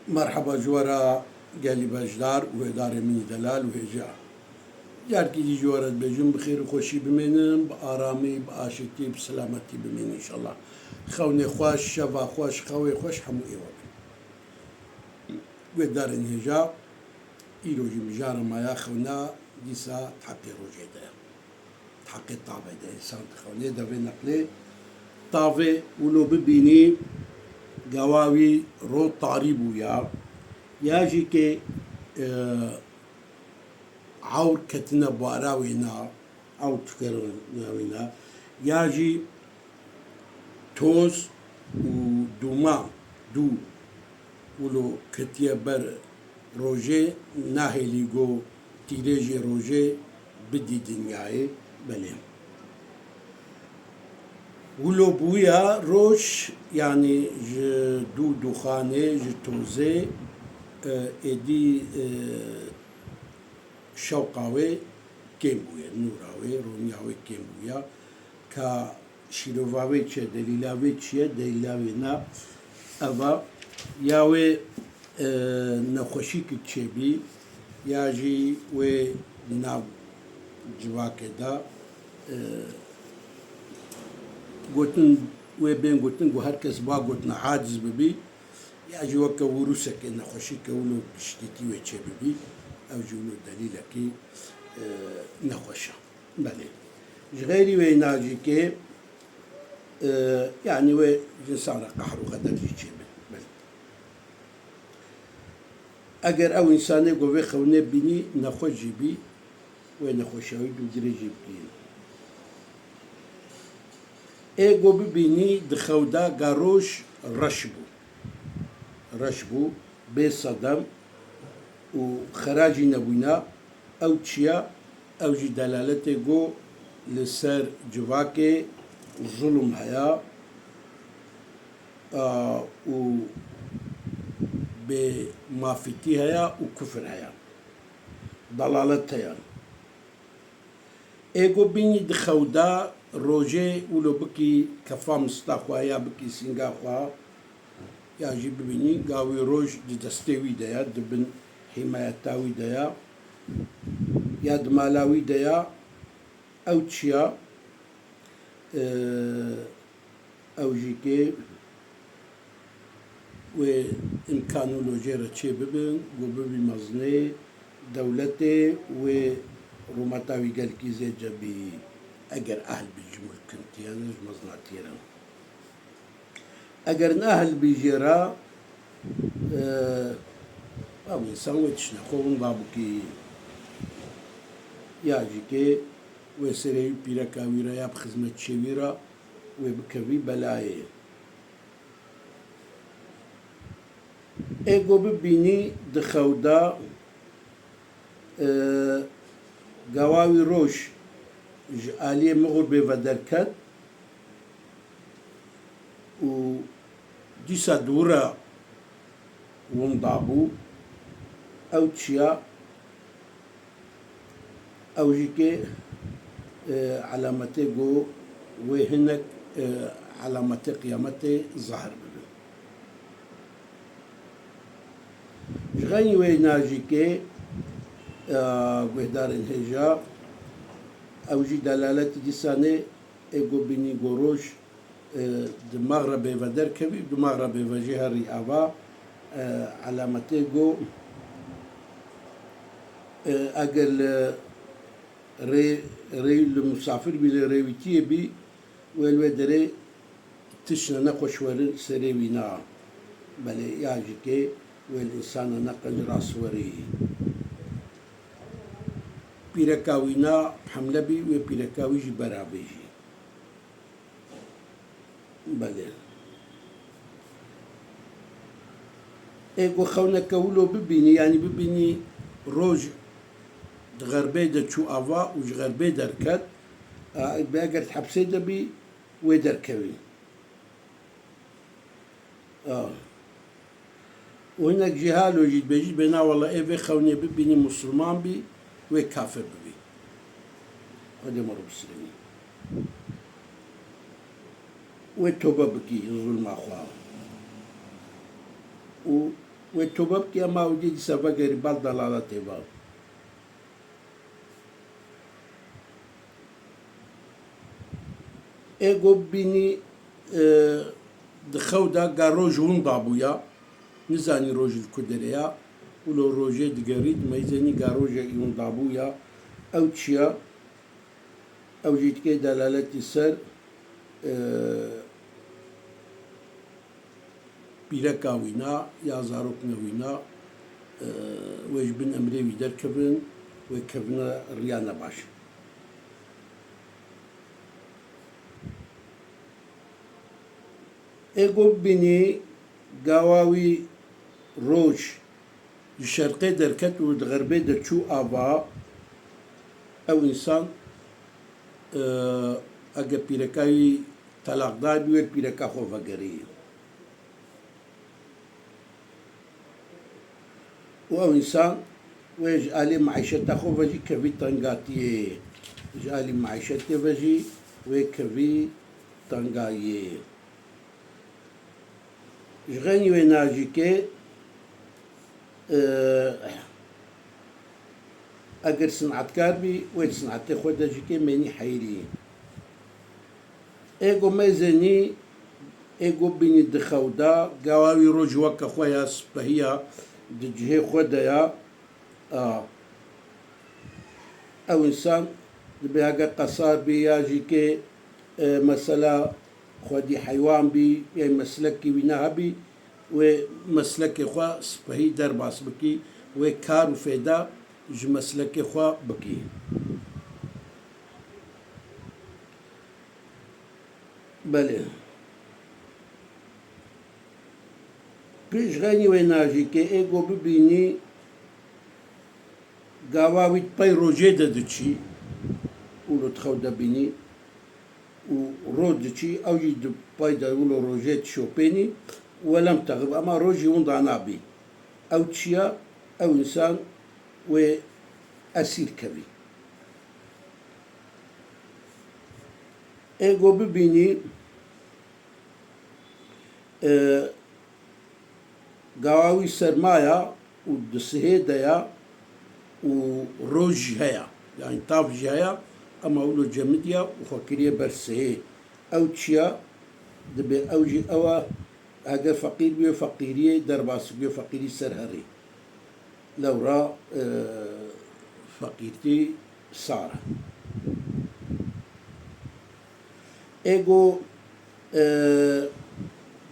مرحبا جوارا قالي باجدار وهدار مني دلال وهجا جاركي دي جوارا بجم بخير وخوشي بمنم بآرامي بآشتي بسلامتي بمن إن شاء الله خوني خوش شفا خوش خوي خوش حمو إيوه وهدار هجا إيروجي مجارة ما ياخونا ديسا تحقي روجي ده تحقي طابة ده إنسان تخوني ده في نقلي طافي ولو ببيني قواوي رو طاريبو ياجي كي عور كتنا بواراوينا أو تكرنا ياجي توز ودوما دو ولو كتيا بر روجي ناهي ليغو تيريجي روجي بدي دنياي بلين ولو بويا روش يعني دو دخاني توزي ادي شوقاوي كيمبويا نوراوي رونياوي كيمبويا كا شيروفاوي تشي دليلاوي تشي دليلاوي نا أبا ياوي نخوشيك تشيبي ياجي و ناب جواكي دا قوتن وبين قوتن وهركز با قوتن عاجز ببي ياجي وكا وروسك نخوشيك ولو بشتيتي وتشي ببي أو جولو دليلكي نخوشا بله جغيري ويناجي كي يعني و جنسان قحر وغدر جيتشي بل أجر أو إنساني قوي خوني بني نخوش جيبي ونخوشاوي دو درجي بكين ايغو ببيني دخودا قاروش رشبو بصدم وخراجي نبوينا أو تشيا أو جي دلالتي جو لسر جواكي ظلم هيا و بمافتي هيا وكفر هيا ضلالت هيا ايغو بيني دخودا روجي ولو بكي كفا مستاخوا هيا بكي سنغاخوا يا جي ببيني قاوي روج دي دستيوي ديا دبن حمايتاوي ديا ياد مالاوي ديا أو تشيا أو جيكي وإمكانو لوجيرة تشي ببن وببي مزني دولتي وروماتاوي قالكي زي جابي أجر أهل بيجمل كنتيانج مزناتيرا أجر أهل بيجيرا أو إنسان نقوم بابكي ياجيكي وسري بيركا ويرا ياب خدمة شويرا وبكوي بلاي إيغو ببيني دخودا قواوي روش آلية مغربة ودركت و ديسا دورا ومضابو أو تشيا أو جيكي علامتي جو وهناك علامتي قيامتي ظهر بلو جغاني ويناجيكي وهدار الهجا أو جي دلالتي ديساني إيغو بيني غوروش دمغربي ودركبي دمغربي وجهري أبا علامتي جو أقل ري المسافر بي ريويتي بي والودري تشنا نقش ورن سريوينا بل ياجيكي والإنسان نقل راس وري بيركاوينا حملة بي وبيركاوي جي برابيجي بل ايقو خونا كولو ببيني يعني ببيني روج غربي دا تشو افا وج غربي دركت باقر تحبسي دبي ودركوي وهناك جهال وجد بيجي بنا والله ايه خوني ببيني مسلمان بي وكافر بي هذا مرة بسلمي وتوبة بكي ظلم أخواه وتوبب كي ما ودي سبا قريبال ضلالة باب ايجو بيني دخو دا قاروج هون ضابويا نزاني روج الكدريا ولو روجي دقريد ما يزاني قاروجا يون ضابويا او تشيا او جيت كي دلالتي سر بيركا وينا يا زاروكنا وينا ويش بن امري ويدر كبن وكبنا ريانا باش ايجو بيني قاواوي روج الشرقي دركت والغربي درشو ابا او انسان اگه پیرکای طلاق دار بیوه پیرکا خوفا گری و او انسان ويجعل معيشته خوفا جي كفي تنغاتيه يجعل معيشته فجي وكفي تنغايه جغني ويناجي كي اگر صنعتكار بي ويل صنعتي خودا جيكي ماني حيري ايجو ميزاني ايجو بيني دخودا قواوي روج وكا خويا سبهيا دجهي خودا يا او انسان بهاقا قصار بي يا جيكي مسألة خودي حيوان بي يعني مسلكي وينها بي ومسلكي خوا سبهي درباس بكي وكار وفيدا ج مسلكي خوا بكي بله بيش غني ويناجي كي ايجو ببيني قاواوي باي روجي ددشي ولو تخو دبيني ورودشي او جي باي دا ولو روجي تشوبيني ولم تغب اما روجي ونضع نابي او تشيا او انسان وأسير كبي ايجو ببيني قواوي سرمايا ودسهيدايا وروج هيا يعني طاف جايا اما اولو جمديا وفكرية برسهي او تشيا دبي اوجي اوا هذا فقير بيو فقيرية درباس بيو فقيري سرهري لو را فقيرتي سارة ايجو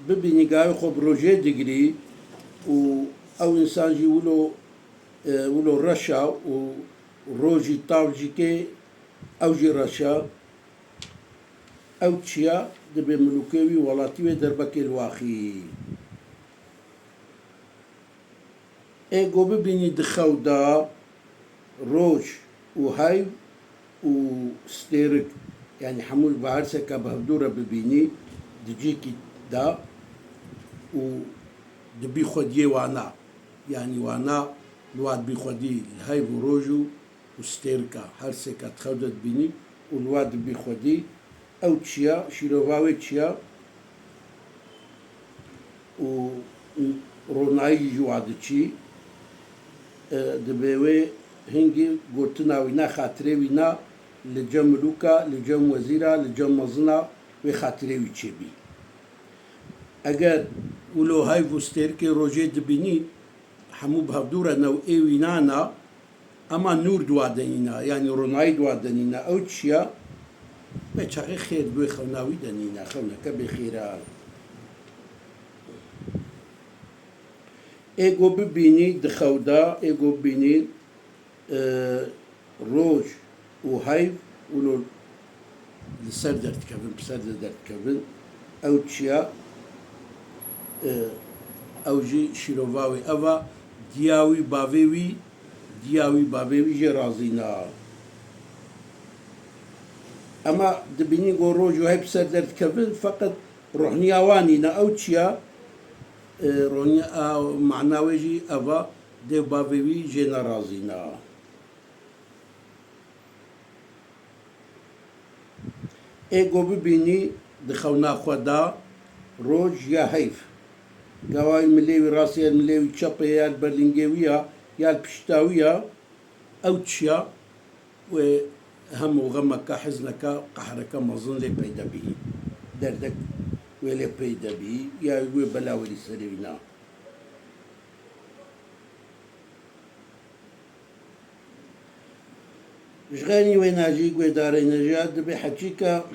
ببيني قاوي خو بروجي ديجري او انسان جي ولو رشا وروجي طاف جيكي او جي رشا او تشيا دبي ملوكيوي ولاتيوي دربكي الواخي ايجو ببيني دخودا روج وهاي وستيرك يعني حمول بعرسك بهدورة ببيني دجيكي دا ودبي خديه وانا يعني وانا الواد بيخدي الهاي وروجو وستيركا هرسكا تخودت بيني والواد بيخدي او تشيا شيروفاوي تشيا وروناي جوادتشي دبيوي هنجي قلتنا وينا خاطري وينا لجم ملوكا لجم وزيرا لجم مزنا وخاطري ويتشبي اگر ولو هاي فوستيركي روجي دبيني حمو بهدورة نو اي وينانا اما نور دوادنينا يعني روناي دوادنينا او تشيا بيتشاقي خير بوي خوناوي دنينا خوناك بخيرا ايجو ببيني دخودا ايجو ببيني روج وهايف ولو لسر درت كفن بسر درت كفن او تشيا او جي شيروفاوي افا دياوي بافيوي جي رازينا اما دبيني قو روج وهايف بسر درت كفن فقط روحني اوانينا او تشيا رونيا معناوي جي افا دي بافيوي جي نرازينا ايجو ببيني دخونا خدا روج يا هيف قواي مليوي راسي مليوي تشابي يا البرلنجيوية يا البشتاوية أو تشيا وهم وغمك حزنك قحرك مظن لي بيدا به دردك ويلي بيدا به يا بلاولي سرينا شغاني وين اجيك وداري نجاد بحكيكا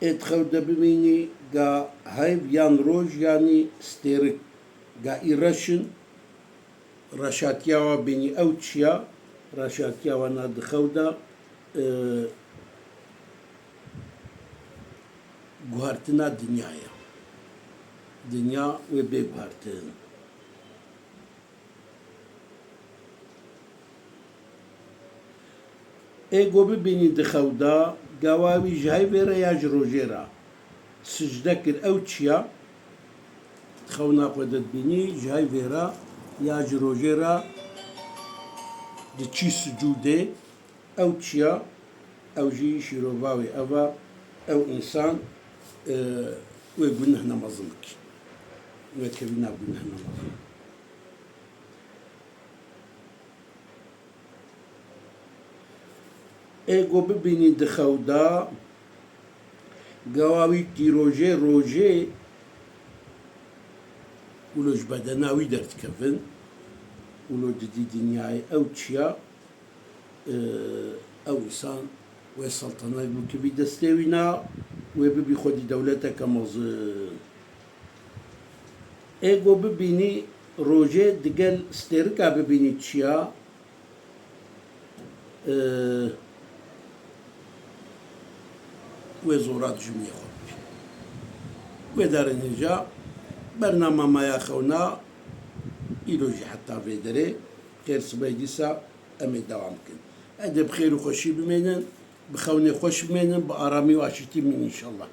اتخود بميني قا هايب يان روج يعني ستيرك قا إيرشن رشاتياوا بيني أوتشيا رشاتياوا ناد خودا قهرتنا دنيايا دنيا وبي قهرتنا ايگو ببینی دخودا قواوي جاي فيرا ياج روجيرا سجدكر او تشيا خونا قدت بيني جاي فيرا ياج روجيرا دي تشي سجودي او تشيا او جي شيروفاوي افا او انسان ويقولنا هنا مظلمك ويكبرنا قلنا هنا مظلمك ايگو ببینی دخودا قواوي تي روجي ولوش بدناوي درت كفن ولو دي دنياي او تشيا او انسان وسلطنة بكبي دستوينا وببي خودي دولتك مظن ايگو ببینی روجي دقل ستيركا ببینی تشيا وزورات جميع خبي ودار نجا برنامج ما ياخونا يلوجي حتى في دري خير سبيديسا أمي دوام كن أدي بخير وخشي بمينن بخوني خوش بمينن بأرامي وعشتي من إن شاء الله.